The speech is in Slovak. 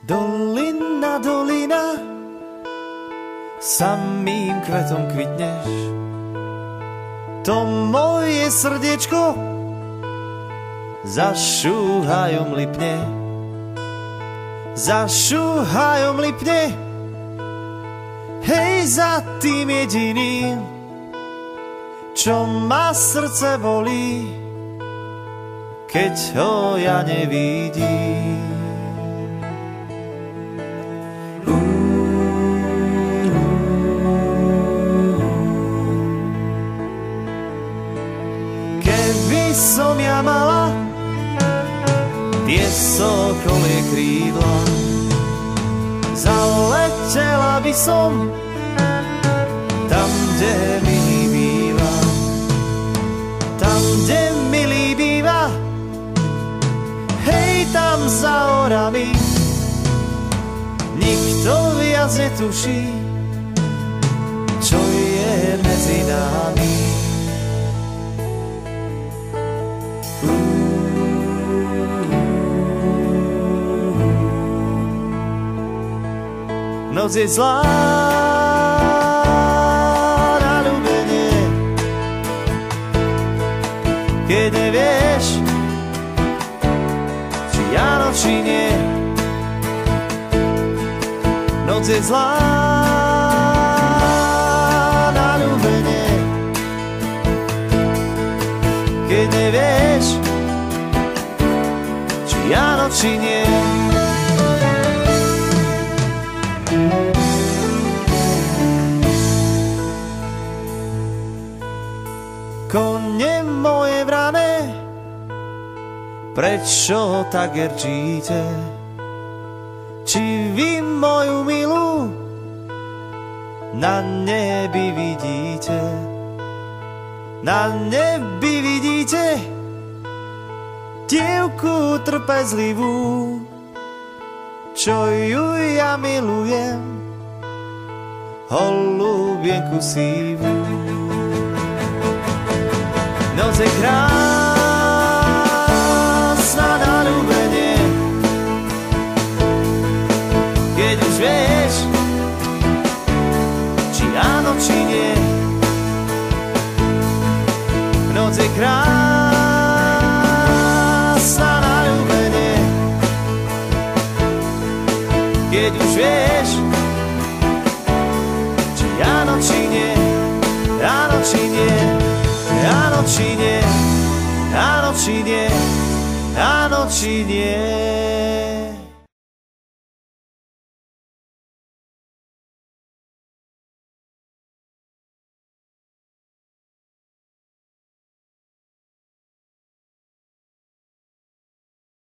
Dolina, dolina, samým kvetom kvitneš. To moje srdiečko za šúhajom lipne. Za šúhajom lipne, hej, za tým jediným, čo ma srdce bolí, keď ho ja nevidím. Keby som ja mala tie sokolie krídla, zaletela by som tam, kde milý býva. Tam, kde milý býva, hej, tam za horami. Nikto viac netuší, čo je medzi nami. Noc je zlá na ľúbenie, keď nevieš, či áno, či nie. Noc je zlá na ľúbenie, keď nevieš, či áno, či nie. Kone moje vrané, prečo tak erčíte? Či vy moju milú na nebi vidíte? Na nebi vidíte dievku trpezlivú, čo ju ja milujem, holubienku sivú. Noc je krásna na ľúbenie, keď už vieš, či áno, či nie. Noc je krásna na ľúbenie, keď už vieš, či áno, či nie. Áno, či nie. Áno, či nie, áno, či nie, áno, či nie.